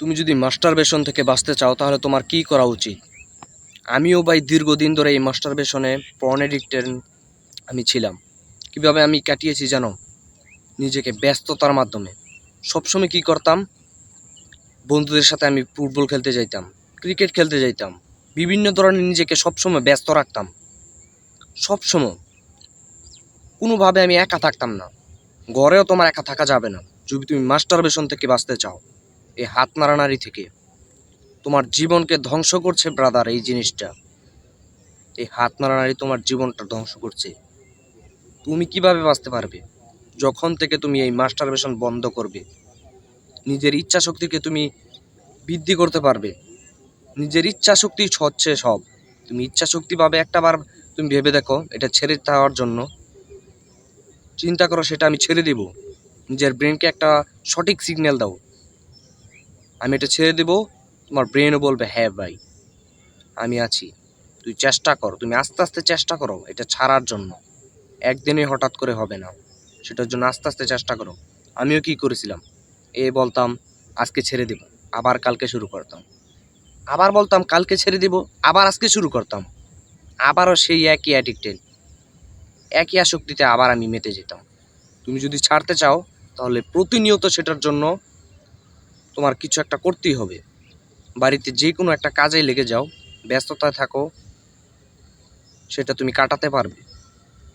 তুমি যদি মাস্টারবেশন থেকে বাঁচতে চাও তাহলে তোমার কি করা উচিত? আমিও ভাই দীর্ঘদিন ধরে এই মাস্টারবেশনে পর্ন এডিক্টেড আমি ছিলাম। কিভাবে আমি কাটিয়েছি জানো? নিজেকে ব্যস্ততার মাধ্যমে। সবসময় কি করতাম? বন্ধুদের সাথে আমি ফুটবল খেলতে যাইতাম, ক্রিকেট খেলতে যাইতাম, বিভিন্ন ধরনের নিজেকে সবসময় ব্যস্ত রাখতাম। সবসময় কোনোভাবে আমি একা থাকতাম না। ঘরেও তোমার একা থাকা যাবে না যদি তুমি মাস্টারবেশন থেকে বাঁচতে চাও। এই হাত নাড়ানাড়ি থেকে তোমার জীবনকে ধ্বংস করছে ব্রাদার। এই জিনিসটা, এই হাত নাড়ানাড়ি তোমার জীবনটা ধ্বংস করছে। তুমি কিভাবে বাঁচতে পারবে? যখন থেকে তুমি এই মাস্টারবেশন বন্ধ করবে, নিজের ইচ্ছা শক্তিকে তুমি বৃদ্ধি করতে পারবে। নিজের ইচ্ছা শক্তি হচ্ছে সব। তুমি ইচ্ছা শক্তি পাবে একটাবার। তুমি ভেবে দেখো, এটা ছেড়ে দেওয়ার জন্য চিন্তা করো, সেটা আমি ছেড়ে দেব। নিজের ব্রেনকে একটা সঠিক সিগন্যাল দাও, আমি এটা ছেড়ে দেব। তোমার ব্রেনও বলবে হ্যাঁ ভাই আমি আছি। তুই চেষ্টা কর, তুমি আস্তে আস্তে চেষ্টা করো এটা ছাড়ার জন্য। একদিনে হঠাৎ করে হবে না, সেটার জন্য আস্তে আস্তে চেষ্টা করো। আমিও কি করেছিলাম, বলতাম আজকে ছেড়ে দেব, আবার কালকে শুরু করতাম। আবার বলতাম কালকে ছেড়ে দেব, আবার আজকে শুরু করতাম। আবারও সেই একই অ্যাডিক্টেড, একই আসক্তিতে আবার আমি মেতে যেতাম। তুমি যদি ছাড়তে চাও তাহলে প্রতিনিয়ত সেটার জন্য তোমার কিছু একটা করতেই হবে। বাড়িতে যে কোনো একটা কাজে লেগে যাও, ব্যস্ততায় থাকো, সেটা তুমি কাটাতে পারবে।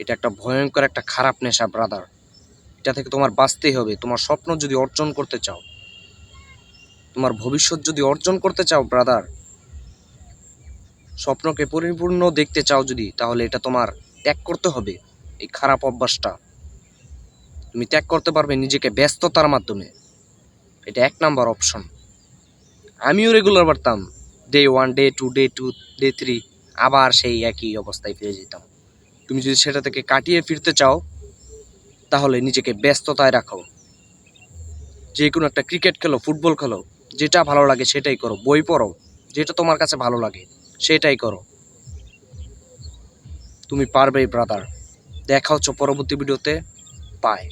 এটা একটা ভয়ঙ্কর একটা খারাপ নেশা ব্রাদার। এটা থেকে তোমার বাঁচতেই হবে। তোমার স্বপ্ন যদি অর্জন করতে চাও, তোমার ভবিষ্যৎ যদি অর্জন করতে চাও ব্রাদার, স্বপ্নকে পরিপূর্ণ দেখতে চাও যদি, তাহলে এটা তোমার ত্যাগ করতে হবে। এই খারাপ অভ্যাসটা তুমি ত্যাগ করতে পারবে নিজেকে ব্যস্ততার মাধ্যমে। এটা 1 নাম্বার অপশন। আমিও রেগুলার পারতাম, ডে 1, ডে 2, ডে 2, ডে 3 আবার সেই একই অবস্থায় ফিরে যেতাম। তুমি যদি সেটা থেকে কাটিয়ে ফিরতে চাও তাহলে নিজেকে ব্যস্ততায় রাখো। যে কোনো একটা ক্রিকেট খেলো, ফুটবল খেলো, যেটা ভালো লাগে সেটাই করো। বই পড়ো, যেটা তোমার কাছে ভালো লাগে সেটাই করো। তুমি পারবেই ব্রাদার। দেখা হচ্ছে পরবর্তী ভিডিওতে। বাই।